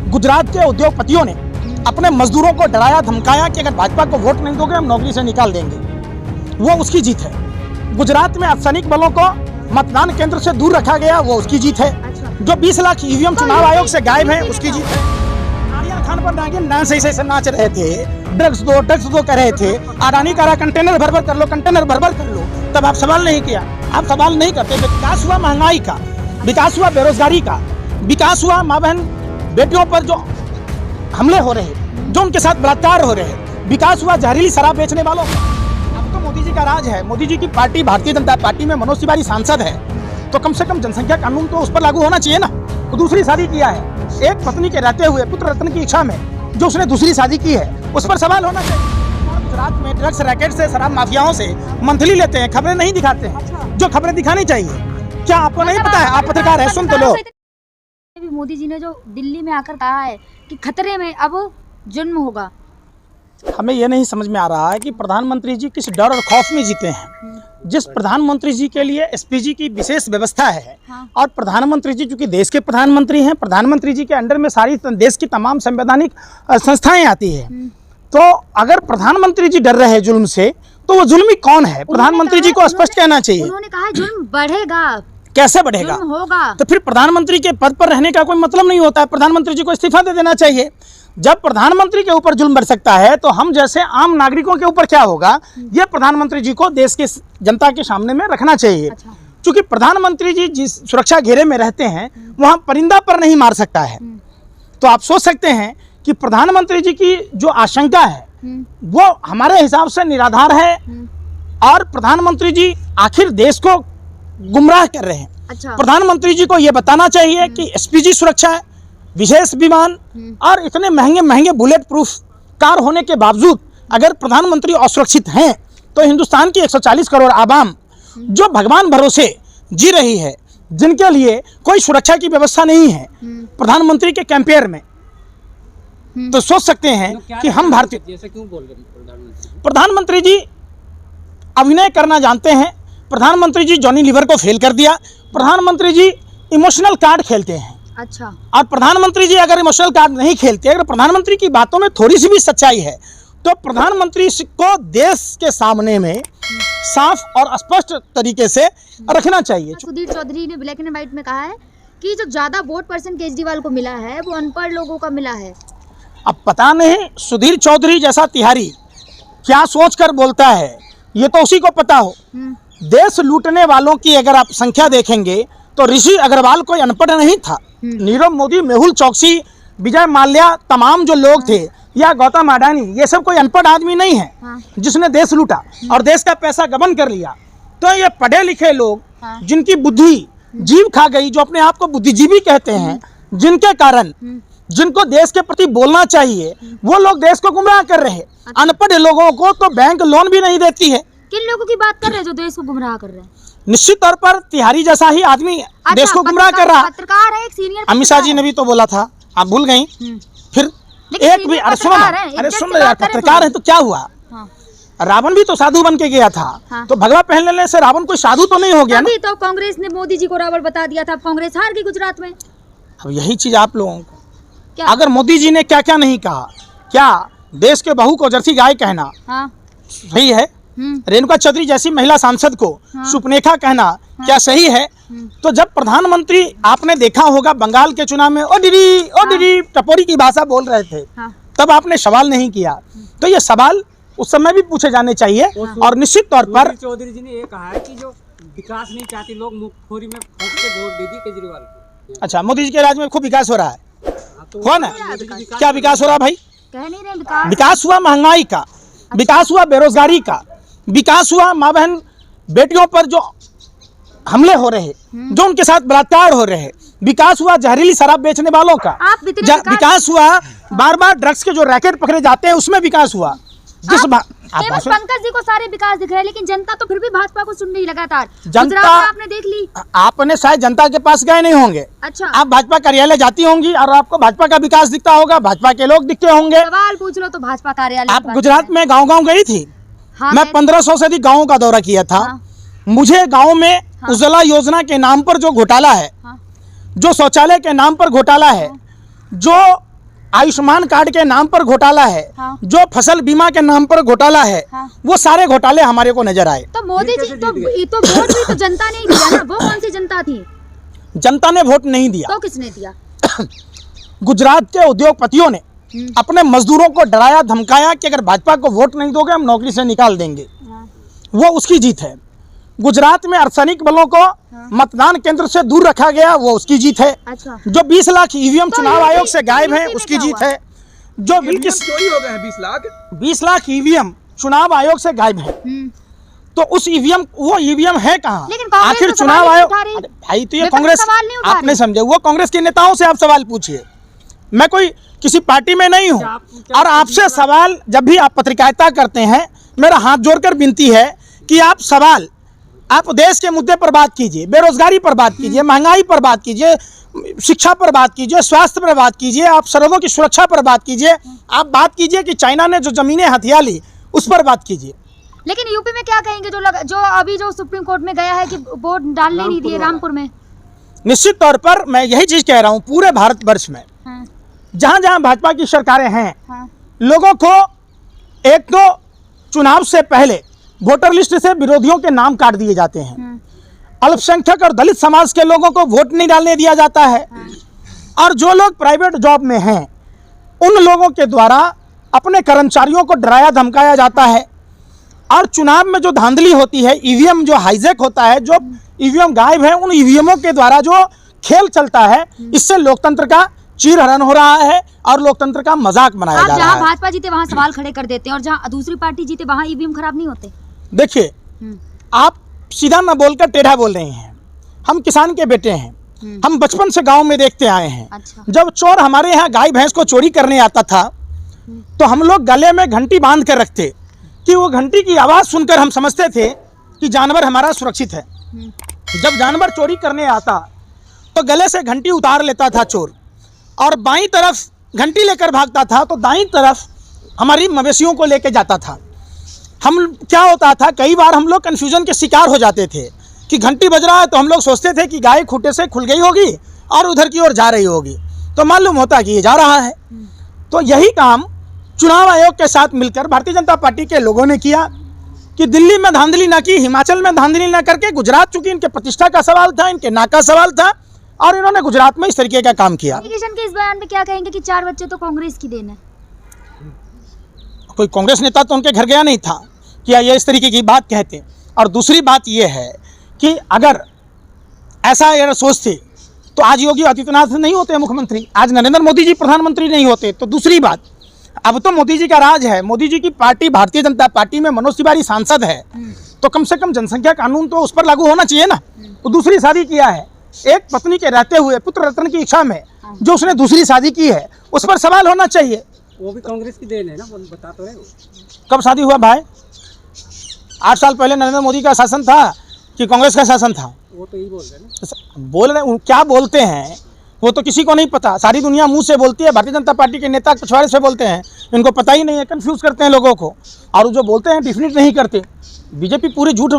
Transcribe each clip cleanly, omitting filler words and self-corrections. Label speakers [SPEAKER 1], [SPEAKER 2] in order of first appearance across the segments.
[SPEAKER 1] गुजरात के उद्योगपतियों ने अपने मजदूरों को डराया धमकाया कि अगर भाजपा को वोट नहीं दोगे हम नौकरी से निकाल देंगे। वो उसकी जीत है। गुजरात में अर्धसैनिक बलों को मतदान केंद्र से दूर रखा गया, वो उसकी जीत है। जो 20 लाख ईवीएम चुनाव आयोग से गायब है, उसकी जीत है। आलिया खान पर नागिन डांस ऐसे नाच रहे थे, ड्रग्स दो कह रहे थे। अडानी कह रहा कंटेनर भर कर लो, कंटेनर भर कर लो। तब आप सवाल नहीं किया, आप सवाल नहीं करते। विकास हुआ महंगाई का, विकास हुआ बेरोजगारी का, विकास हुआ माँ बहन बेटियों पर जो हमले हो रहे, जो उनके साथ बलात्कार हो रहे, विकास हुआ जहरीली शराब बेचने वालों का। अब तो मोदी जी का राज है, मोदी जी की पार्टी भारतीय जनता पार्टी में मनोज तिवारी सांसद है, तो कम से कम जनसंख्या कानून तो उस पर लागू होना चाहिए ना। तो दूसरी शादी किया है, एक पत्नी के रहते हुए पुत्र रत्न की इच्छा में जो उसने दूसरी शादी की है, उस पर सवाल होना चाहिए। और गुजरात में ड्रग्स रैकेट से, शराब माफियाओं से मंथली लेते हैं, खबरें नहीं दिखाते हैं जो खबरें दिखानी चाहिए। क्या आपको नहीं पता है? आप पत्रकार है, सुन तो लो।
[SPEAKER 2] मोदी जी ने जो दिल्ली में आकर कहा है कि खतरे में अब जुर्म होगा,
[SPEAKER 1] हमें यह नहीं समझ में आ रहा है कि प्रधानमंत्री जी किस डर और खौफ में जीते हैं। जिस प्रधानमंत्री जी के लिए एसपीजी की विशेष व्यवस्था है, और प्रधानमंत्री जी चूंकि देश के प्रधानमंत्री हैं, प्रधानमंत्री जी के अंडर में सारी देश की तमाम संवैधानिक संस्थाएं आती है। तो अगर प्रधानमंत्री जी डर रहे हैं जुल्म से, तो वो जुल्मी कौन है? प्रधानमंत्री जी को स्पष्ट कहना चाहिए।
[SPEAKER 2] उन्होंने कहा जुल्म बढ़ेगा।
[SPEAKER 1] कैसे बढ़ेगा?
[SPEAKER 2] होगा।
[SPEAKER 1] तो फिर प्रधानमंत्री के पद पर रहने का कोई मतलब नहीं होता है। प्रधानमंत्री जी को इस्तीफा दे देना चाहिए। जब प्रधानमंत्री के ऊपर जुल्म बढ़ सकता है, तो हम जैसे आम नागरिकों के ऊपर क्या होगा, ये प्रधानमंत्री जी को देश के जनता के सामने में रखना चाहिए। क्योंकि प्रधानमंत्री जी जिस सुरक्षा घेरे में रहते हैं, वहाँ परिंदा पर नहीं मार सकता है। तो आप सोच सकते हैं कि प्रधानमंत्री जी की जो आशंका है वो हमारे हिसाब से निराधार है, और प्रधानमंत्री जी आखिर देश को गुमराह कर रहे हैं। प्रधानमंत्री जी को यह बताना चाहिए कि एसपीजी सुरक्षा है, विशेष विमान और इतने महंगे महंगे बुलेट प्रूफ कार होने के बावजूद अगर प्रधानमंत्री असुरक्षित हैं, तो हिंदुस्तान की 140 करोड़ आवाम जो भगवान भरोसे जी रही है, जिनके लिए कोई सुरक्षा की व्यवस्था नहीं है प्रधानमंत्री के कैंपेयर में, तो सोच सकते हैं कि हम भारतीय
[SPEAKER 3] जैसे क्यों बोल रहे
[SPEAKER 1] प्रधानमंत्री जी अभिनय करना जानते हैं। प्रधानमंत्री जी जॉनी लीवर को फेल कर दिया। प्रधानमंत्री जी इमोशनल कार्ड खेलते हैं। और प्रधानमंत्री जी अगर इमोशनल कार्ड नहीं खेलते, अगर प्रधानमंत्री की बातों में थोड़ी सी भी सच्चाई है, तो प्रधानमंत्री को देश के सामने में साफ और स्पष्ट तरीके से रखना चाहिए।
[SPEAKER 2] सुधीर चौधरी ने ब्लैक एंड व्हाइट में कहा है कि जो ज्यादा वोट परसेंट केजरीवाल को मिला है वो अनपढ़ लोगों का मिला है।
[SPEAKER 1] अब पता नहीं सुधीर चौधरी जैसा तिहारी क्या सोचकर बोलता है, ये तो उसी को पता हो। देश लूटने वालों की अगर आप संख्या देखेंगे तो ऋषि अग्रवाल कोई अनपढ़ नहीं था। नीरव मोदी, मेहुल चौकसी, विजय माल्या, तमाम जो लोग थे, या गौतम अडानी, ये सब कोई अनपढ़ आदमी नहीं है जिसने देश लूटा और देश का पैसा गबन कर लिया। तो ये पढ़े लिखे लोग जिनकी बुद्धि जीव खा गई, जो अपने आप को बुद्धिजीवी कहते हैं, जिनके कारण जिनको देश के प्रति बोलना चाहिए, वो लोग देश को गुमराह कर रहे हैं। अनपढ़ लोगों को तो बैंक लोन भी नहीं देती है।
[SPEAKER 2] किन लोगों की बात कर रहे हैं जो देश को गुमराह कर रहे हैं?
[SPEAKER 1] निश्चित तौर पर तिहारी जैसा ही आदमी देश को गुमराह कर रहा।
[SPEAKER 2] पत्रकार है, एक सीनियर
[SPEAKER 1] अमित शाह जी ने भी तो बोला था, आप भूल गई। फिर एक भी अरे सुन यार, पत्रकार है तो क्या हुआ? रावण भी तो साधु बन के गया था। तो भगवा पहन लेने से रावण कोई साधु तो नहीं हो गया ना?
[SPEAKER 2] तो कांग्रेस ने मोदी जी को रावण बता दिया था, कांग्रेस हार गई गुजरात में।
[SPEAKER 1] अब यही चीज आप लोगों को, अगर मोदी जी ने क्या क्या नहीं कहा, क्या देश के बहू को जर्सी गाय कहना सही है? रेणुका चौधरी जैसी महिला सांसद को सुपनेखा कहना क्या सही है? तो जब प्रधानमंत्री, आपने देखा होगा बंगाल के चुनाव में ओ दीदी टपोरी की भाषा बोल रहे थे, तब आपने सवाल नहीं किया। तो ये सवाल उस समय भी पूछे जाने चाहिए। और निश्चित तौर पर
[SPEAKER 3] चौधरी जी ने ये कहा है कि जो विकास नहीं चाहती लोग मुखोरी में फंस के वोट दे दी केजरीवाल को।
[SPEAKER 1] अच्छा, मोदी जी के राज में खूब विकास हो रहा है। कौन है? क्या विकास हो रहा भाई?
[SPEAKER 2] कह नहीं रहे
[SPEAKER 1] विकास हुआ महंगाई का, विकास हुआ बेरोजगारी का, विकास हुआ माँ बहन बेटियों पर जो हमले हो रहे, जो उनके साथ बलात्कार हो रहे, विकास हुआ जहरीली शराब बेचने वालों का, विकास हुआ बार बार ड्रग्स के जो रैकेट पकड़े जाते हैं उसमें विकास हुआ।
[SPEAKER 2] पंकज जी को सारे विकास दिख रहे हैं, लेकिन जनता तो फिर भी भाजपा को सुन रही लगातार।
[SPEAKER 1] जनता
[SPEAKER 2] आपने देख ली,
[SPEAKER 1] आपने शायद जनता के पास गए नहीं होंगे।
[SPEAKER 2] अच्छा,
[SPEAKER 1] आप भाजपा कार्यालय जाती होंगी और आपको भाजपा का विकास दिखता होगा, भाजपा के लोग दिखते होंगे।
[SPEAKER 2] सवाल पूछ लो तो भाजपा कार्यालय।
[SPEAKER 1] आप गुजरात में गाँव गई थी? मैं 1500 से अधिक गाँवों का दौरा किया था। मुझे गाँव में उज्ज्वला योजना के नाम पर जो घोटाला है, जो शौचालय के नाम पर घोटाला है, जो आयुष्मान कार्ड के नाम पर घोटाला है,
[SPEAKER 2] हाँ।
[SPEAKER 1] जो फसल बीमा के नाम पर घोटाला है,
[SPEAKER 2] हाँ।
[SPEAKER 1] वो सारे घोटाले हमारे को नजर आए।
[SPEAKER 2] तो मोदी जी तो वोट भी तो जनता ने ही दिया ना, वो कौन सी जनता थी?
[SPEAKER 1] जनता ने वोट नहीं दिया,
[SPEAKER 2] तो किसने दिया?
[SPEAKER 1] गुजरात के उद्योगपतियों ने अपने मजदूरों को डराया धमकाया कि अगर भाजपा को वोट नहीं दोगे हम नौकरी से निकाल देंगे।
[SPEAKER 2] हाँ।
[SPEAKER 1] वो उसकी जीत है। गुजरात में अर्धसैनिक बलों को मतदान केंद्र से दूर रखा गया, वो उसकी जीत है।
[SPEAKER 2] अच्छा।
[SPEAKER 1] जो 20 लाख ईवीएम
[SPEAKER 2] तो
[SPEAKER 1] चुनाव आयोग से गायब है,
[SPEAKER 2] यूपी में
[SPEAKER 1] उसकी
[SPEAKER 2] क्या
[SPEAKER 1] जीत
[SPEAKER 2] हुआ?
[SPEAKER 1] है। जो बिल्किस
[SPEAKER 4] चोरी हो गए हैं 20 लाख
[SPEAKER 1] ईवीएम चुनाव आयोग से गायब है, तो उस ईवीएम वो ईवीएम है कहाँ?
[SPEAKER 2] लेकिन कांग्रेस
[SPEAKER 1] आखिर
[SPEAKER 2] तो
[SPEAKER 1] चुनाव
[SPEAKER 2] सवाल नहीं
[SPEAKER 1] आयोग,
[SPEAKER 2] उठा रही।
[SPEAKER 1] अरे भाई तो ये
[SPEAKER 2] विपक्ष
[SPEAKER 1] कांग्रेस,
[SPEAKER 2] सवाल नहीं उठा
[SPEAKER 1] आप नहीं
[SPEAKER 2] रही।
[SPEAKER 1] समझे, वो कांग्रेस के नेताओं से आप सवाल पूछिए। मैं कोई किसी पार्टी में नहीं हूँ, और आपसे सवाल जब भी आप पत्रकारिता करते हैं, मेरा हाथ जोड़कर विनती है कि आप सवाल, आप देश के मुद्दे पर बात कीजिए, बेरोजगारी पर बात कीजिए, महंगाई पर बात कीजिए, शिक्षा पर बात कीजिए, स्वास्थ्य पर बात कीजिए, आप सरहदों की सुरक्षा पर बात कीजिए, आप बात कीजिए कि चाइना ने जो जमीनें हथिया ली उस पर बात कीजिए।
[SPEAKER 2] लेकिन यूपी में क्या कहेंगे जो अभी जो सुप्रीम कोर्ट में गया है कि वोट डालने नहीं दिए रामपुर में?
[SPEAKER 1] निश्चित तौर पर मैं यही चीज कह रहा हूँ, पूरे भारतवर्ष में
[SPEAKER 2] हाँ।
[SPEAKER 1] जहाँ जहाँ भाजपा की सरकारें हैं,
[SPEAKER 2] हाँ।
[SPEAKER 1] लोगों को एक तो चुनाव से पहले वोटर लिस्ट से विरोधियों के नाम काट दिए जाते हैं, अल्पसंख्यक और दलित समाज के लोगों को वोट नहीं डालने दिया जाता है, और जो लोग प्राइवेट जॉब में हैं उन लोगों के द्वारा अपने कर्मचारियों को डराया धमकाया जाता है, और चुनाव में जो धांधली होती है, ईवीएम जो हाईजैक होता है, जो ईवीएम गायब है, उन ईवीएमों के द्वारा जो खेल चलता है, इससे लोकतंत्र का चीरहरण हो रहा है और लोकतंत्र का मजाक बनाया जा रहा
[SPEAKER 2] जहाँ
[SPEAKER 1] है।
[SPEAKER 2] भाजपा जीते वहाँ सवाल खड़े कर देते हैं, और जहाँ दूसरी पार्टी जीते वहाँ ईवीएम खराब नहीं होते।
[SPEAKER 1] देखिए, आप सीधा न बोलकर टेढ़ा बोल रहे हैं। हम किसान के बेटे हैं, हम बचपन से गांव में देखते आए हैं।
[SPEAKER 2] अच्छा।
[SPEAKER 1] जब चोर हमारे यहाँ गाय भैंस को चोरी करने आता था, तो हम लोग गले में घंटी बांध कर रखते कि वो घंटी की आवाज़ सुनकर हम समझते थे कि जानवर हमारा सुरक्षित है। जब जानवर चोरी करने आता तो गले से घंटी उतार लेता था चोर, और बाईं तरफ घंटी लेकर भागता था तो दाईं तरफ हमारी मवेशियों को लेके जाता था। हम क्या होता था, कई बार हम लोग कन्फ्यूजन के शिकार हो जाते थे कि घंटी बज रहा है, तो हम लोग सोचते थे कि गाय खूंटे से खुल गई होगी और उधर की ओर जा रही होगी, तो मालूम होता कि ये जा रहा है। तो यही काम चुनाव आयोग के साथ मिलकर भारतीय जनता पार्टी के लोगों ने किया कि दिल्ली में धांधली ना की, हिमाचल में धांधली ना करके, गुजरात चूंकि इनके प्रतिष्ठा का सवाल था, इनके नाक का सवाल था, और इन्होंने गुजरात में इस तरीके का काम किया।
[SPEAKER 2] किशन के इस बयान में क्या कहेंगे कि 4 बच्चे तो कांग्रेस की देन है?
[SPEAKER 1] कोई कांग्रेस नेता तो उनके घर गया नहीं था कि ये इस तरीके की बात कहते। और दूसरी बात ये है कि अगर ऐसा अगर सोचते तो आज योगी आदित्यनाथ नहीं होते मुख्यमंत्री, आज नरेंद्र मोदी जी प्रधानमंत्री नहीं होते। तो दूसरी बात, अब तो मोदी जी का राज है, मोदी जी की पार्टी भारतीय जनता पार्टी में मनोज तिवारी सांसद है, तो कम से कम जनसंख्या कानून तो उस पर लागू होना चाहिए ना। वो दूसरी शादी किया है, एक पत्नी के रहते हुए पुत्र रत्न की इच्छा में जो उसने दूसरी शादी की है, उस पर सवाल होना चाहिए।
[SPEAKER 3] वो भी कांग्रेस की देन है ना, वो बता तो रहे हो।
[SPEAKER 1] कब शादी हुआ भाई? 8 साल पहले नरेंद्र मोदी का शासन था कि कांग्रेस का शासन था?
[SPEAKER 3] वो तो यही बोल रहे हैं ना।
[SPEAKER 1] बोल रहे, क्या बोलते हैं वो तो किसी को नहीं पता। सारी दुनिया मुंह से बोलती है, भारतीय जनता पार्टी के नेता पिछवाड़े से बोलते हैं, इनको पता ही नहीं है, कंफ्यूज करते हैं लोगों को, और जो बोलते हैं डिफिनेट नहीं करते। बीजेपी पूरी झूठ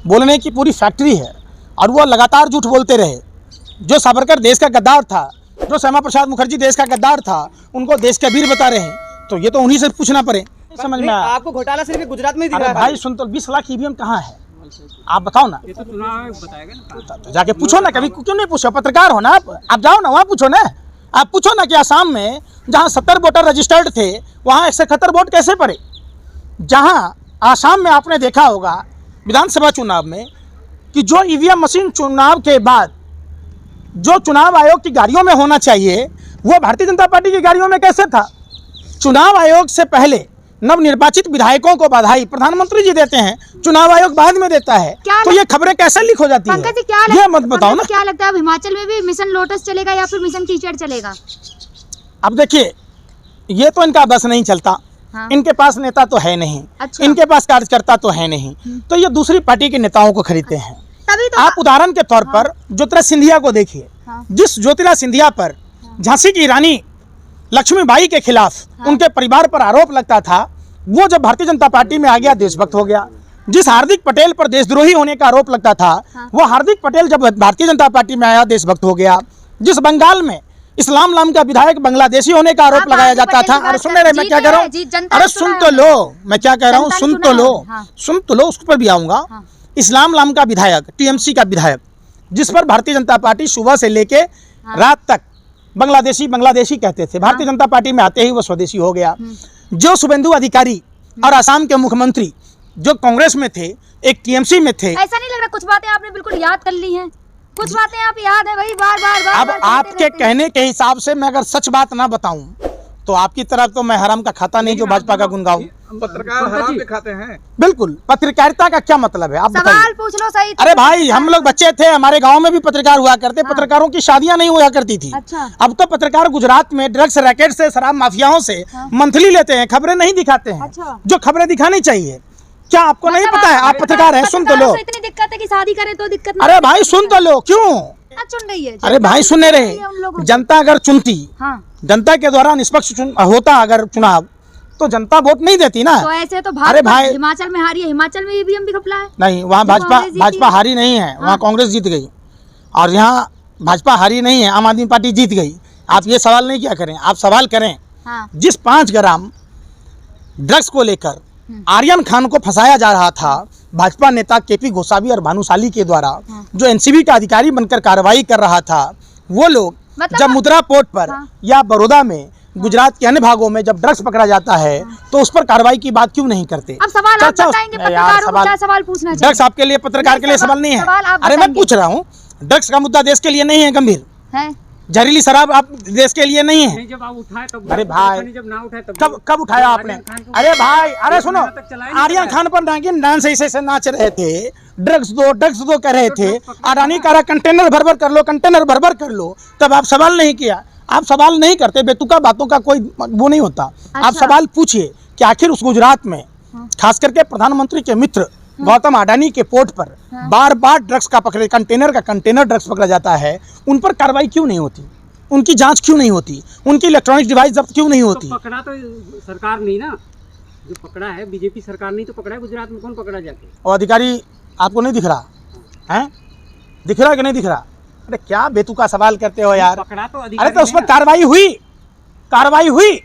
[SPEAKER 1] बोलने की पूरी फैक्ट्री है, और वो लगातार झूठ बोलते रहे। जो सावरकर देश का गद्दार था, जो श्यामा प्रसाद मुखर्जी देश का गद्दार था, उनको देश का वीर बता रहे हैं, तो ये तो उन्हीं से पूछना पड़े। समझ में आया?
[SPEAKER 4] आपको घोटाला सिर्फ गुजरात में ही दिख
[SPEAKER 1] अरे
[SPEAKER 4] रहा है
[SPEAKER 1] भाई सुन तो, 20 लाख ईवीएम कहाँ है आप बताओ ना।
[SPEAKER 3] ये तो चुनाव आयोग बताएगा ना।
[SPEAKER 1] तो जाके पूछो ना, कभी क्यों नहीं पूछो? पत्रकार हो ना आप जाओ ना वहाँ पूछो ना। आप पूछो ना कि आसाम में जहाँ 70 वोटर रजिस्टर्ड थे, वहाँ 171 वोट कैसे पड़े? जहाँ आसाम में आपने देखा होगा विधानसभा चुनाव में कि जो ईवीएम मशीन चुनाव के बाद जो चुनाव आयोग की गाड़ियों में होना चाहिए, वो भारतीय जनता पार्टी की गाड़ियों में कैसे था? चुनाव आयोग से पहले नवनिर्वाचित विधायकों को बधाई प्रधानमंत्री जी देते हैं, चुनाव आयोग बाद में देता है, तो ये खबरें कैसे लीक हो जाती
[SPEAKER 2] पंकज जी
[SPEAKER 1] है? ये मत बताओ ना।
[SPEAKER 2] क्या लगता है अब हिमाचल में भी मिशन लोटस चलेगा या फिर मिशन कीचड़ चलेगा?
[SPEAKER 1] अब देखिए, ये तो इनका बस नहीं चलता।
[SPEAKER 2] हाँ।
[SPEAKER 1] इनके पास नेता तो है नहीं।
[SPEAKER 2] अच्छा।
[SPEAKER 1] इनके पास कार्यकर्ता तो है नहीं, तो ये दूसरी पार्टी के नेताओं को खरीदते हैं।
[SPEAKER 2] तभी तो
[SPEAKER 1] आप उदाहरण के तौर पर ज्योतिराज सिंधिया को देखिए।
[SPEAKER 2] हाँ।
[SPEAKER 1] जिस ज्योतिराज सिंधिया पर झांसी की रानी लक्ष्मीबाई के खिलाफ उनके परिवार पर आरोप लगता था, वो जब भारतीय जनता पार्टी में आ गया देशभक्त हो गया। जिस हार्दिक पटेल पर देशद्रोही होने का आरोप लगता था, वो हार्दिक पटेल जब भारतीय जनता पार्टी में आया देशभक्त हो गया। जिस बंगाल में इस्लाम नाम का विधायक बांग्लादेशी होने का आरोप
[SPEAKER 2] आप
[SPEAKER 1] लगाया
[SPEAKER 2] आगे
[SPEAKER 1] जाता
[SPEAKER 2] बढ़ने
[SPEAKER 1] था।
[SPEAKER 2] की
[SPEAKER 1] अरे
[SPEAKER 2] बात
[SPEAKER 1] सुन
[SPEAKER 2] कर-
[SPEAKER 1] रहे मैं
[SPEAKER 2] जीत
[SPEAKER 1] क्या
[SPEAKER 2] गए
[SPEAKER 1] कह रहा
[SPEAKER 2] हैं, जीत
[SPEAKER 1] हूँ,
[SPEAKER 2] जनता
[SPEAKER 1] अरे
[SPEAKER 2] ने
[SPEAKER 1] सुन
[SPEAKER 2] चुना
[SPEAKER 1] तो
[SPEAKER 2] है
[SPEAKER 1] लो, मैं क्या कह रहा हूँ,
[SPEAKER 2] जनता ने
[SPEAKER 1] सुन
[SPEAKER 2] चुना
[SPEAKER 1] तो लो,
[SPEAKER 2] है, हाँ।
[SPEAKER 1] सुन तो लो, उस पर भी आऊंगा।
[SPEAKER 2] हाँ।
[SPEAKER 1] इस्लाम नाम का विधायक, टीएमसी का विधायक, जिस पर भारतीय जनता पार्टी सुबह से लेके रात तक बांग्लादेशी कहते थे, भारतीय जनता पार्टी में आते ही वो स्वदेशी हो गया। जो शुभेंदु अधिकारी और आसाम के मुख्यमंत्री जो कांग्रेस में थे, एक टीएमसी में थे।
[SPEAKER 2] ऐसा नहीं लग रहा, कुछ बातें आपने बिल्कुल याद कर ली हैं, कुछ बातें आप याद है भाई, बार बार बार
[SPEAKER 1] अब
[SPEAKER 2] बार कहते
[SPEAKER 1] आपके
[SPEAKER 2] रहते हैं।
[SPEAKER 1] कहने के हिसाब से मैं अगर सच बात ना बताऊं तो आपकी तरफ तो मैं हराम का खाता नहीं जो भाजपा का गुन गाऊं।
[SPEAKER 4] पत्रकार हराम भी खाते हैं।
[SPEAKER 1] बिल्कुल, पत्रकारिता का क्या मतलब है आप
[SPEAKER 2] सवाल
[SPEAKER 1] बताइए।
[SPEAKER 2] पूछ लो सही।
[SPEAKER 1] अरे भाई, हम लोग बच्चे थे, हमारे गांव में भी पत्रकार हुआ करते, पत्रकारों की शादियां नहीं हुआ करती थी।
[SPEAKER 2] अच्छा।
[SPEAKER 1] अब तो पत्रकार गुजरात में ड्रग्स रैकेट से, शराब माफियाओं से मंथली लेते हैं, खबरें नहीं दिखाते हैं।
[SPEAKER 2] अच्छा।
[SPEAKER 1] जो खबरें दिखानी चाहिए। क्या आपको नहीं
[SPEAKER 2] मतलब
[SPEAKER 1] पता है? आप पत्रकार हैं, सुन तो लो।
[SPEAKER 2] पत्रकारों से इतनी दिक्कत है कि शादी करें तो दिक्कत नहीं।
[SPEAKER 1] अरे भाई सुन तो लो, क्यों?
[SPEAKER 2] जनता चुन रही है।
[SPEAKER 1] अरे भाई सुनने
[SPEAKER 2] जनता चुन रही है उन
[SPEAKER 1] रहे,
[SPEAKER 2] लोगों को।
[SPEAKER 1] जनता अगर चुनती,
[SPEAKER 2] हाँ।
[SPEAKER 1] जनता के द्वारा निष्पक्ष होता अगर चुनाव, तो जनता वोट नहीं देती ना।
[SPEAKER 2] तो ऐसे तो
[SPEAKER 1] अरे
[SPEAKER 2] भाजपा
[SPEAKER 1] भाई,
[SPEAKER 2] हिमाचल में हारी है, हिमाचल में ईवीएम भी घपला है।
[SPEAKER 1] नहीं, वहाँ
[SPEAKER 2] जो
[SPEAKER 1] भाजपा
[SPEAKER 2] कांग्रेस जीती
[SPEAKER 1] भाजपा
[SPEAKER 2] है।
[SPEAKER 1] हारी नहीं है, वहाँ कांग्रेस जीत गई। और यहाँ भाजपा हारी नहीं है, आम आदमी पार्टी जीत गई। आप ये सवाल नहीं किया करें, आप सवाल करें
[SPEAKER 2] हाँ।
[SPEAKER 1] जिस 5 ग्राम ड्रग्स को लेकर आर्यन खान को फंसाया जा रहा था, भाजपा नेता केपी गोसावी और भानुशाली के द्वारा, जो एनसीबी का अधिकारी बनकर कार्रवाई कर रहा था, वो लोग
[SPEAKER 2] मतलब
[SPEAKER 1] जब मुद्रा पोर्ट पर
[SPEAKER 2] हाँ।
[SPEAKER 1] या बड़ौदा में, गुजरात के अन्य भागों में जब ड्रग्स पकड़ा जाता है, तो उस पर कार्रवाई की बात क्यों नहीं करते?
[SPEAKER 2] अब सवाल आप
[SPEAKER 1] चर्चा
[SPEAKER 2] बताएंगे
[SPEAKER 1] नहीं यार,
[SPEAKER 2] पत्रकारों को, क्या सवाल पूछना चाहिए?
[SPEAKER 1] ड्रग्स आपके लिए, पत्रकार के लिए सवाल नहीं
[SPEAKER 2] सवाल
[SPEAKER 1] है।
[SPEAKER 2] आप
[SPEAKER 1] अरे मैं
[SPEAKER 2] बताएंगे।
[SPEAKER 1] पूछ रहा हूँ, ड्रग्स का मुद्दा देश के लिए नहीं है गंभीर?
[SPEAKER 2] है?
[SPEAKER 1] जहरीली शराब आप देश के लिए नहीं है?
[SPEAKER 3] नहीं, जब आप उठाए तब।
[SPEAKER 1] अरे भाई,
[SPEAKER 3] जब ना उठाए तब।
[SPEAKER 1] कब उठाया आपने?
[SPEAKER 3] आर्यन खान को-
[SPEAKER 1] अरे भाई, अरे सुनो,
[SPEAKER 3] महीना तक चलाया नहीं
[SPEAKER 1] आर्यन खान पर नागिन डांस ऐसे ऐसे नाच रहे थे, ड्रग्स दो कह रहे थे, अडानी कह रहा कंटेनर भर भर कर लो, कंटेनर भर भर कर लो, तब आप सवाल नहीं किया। आप सवाल नहीं करते, बेतुका बातों का कोई वो नहीं होता। आप
[SPEAKER 2] अच्छा।
[SPEAKER 1] सवाल पूछिए कि आखिर उस गुजरात में, खास करके प्रधानमंत्री के मित्र गौतम अडानी के पोर्ट पर बार बार ड्रग्स का पकड़े, कंटेनर ड्रग्स पकड़ा जाता है, उन पर कार्रवाई क्यों नहीं होती? उनकी जांच क्यों नहीं होती? उनकी इलेक्ट्रॉनिक डिवाइस जब्त क्यों नहीं होती?
[SPEAKER 3] तो पकड़ा तो सरकार नहीं ना, जो पकड़ा है बीजेपी सरकार नहीं तो पकड़ा है। गुजरात में कौन पकड़ा जाके?
[SPEAKER 1] और अधिकारी आपको नहीं दिख रहा है? दिख रहा है कि नहीं दिख रहा? अरे क्या बेतुका सवाल करते हो यार?
[SPEAKER 3] पकड़ा तो
[SPEAKER 1] अरे
[SPEAKER 3] अधिकारी
[SPEAKER 1] तो उस पर
[SPEAKER 3] नहीं ना।
[SPEAKER 1] कार्रवाई हुई।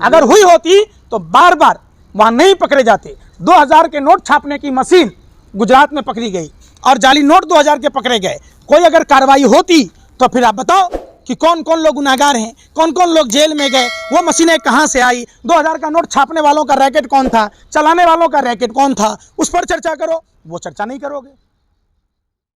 [SPEAKER 1] अगर हुई होती तो बार बार वहां नहीं पकड़े जाते। 2000 के नोट छापने की मशीन गुजरात में पकड़ी गई और जाली नोट 2000 के पकड़े गए। कोई अगर कार्रवाई होती तो फिर आप बताओ कि कौन कौन लोग गुनाहगार हैं, कौन कौन लोग जेल में गए, वो मशीनें कहां से आई, 2000 का नोट छापने वालों का रैकेट कौन था, चलाने वालों का रैकेट कौन था, उस पर चर्चा करो। वो चर्चा नहीं करोगे।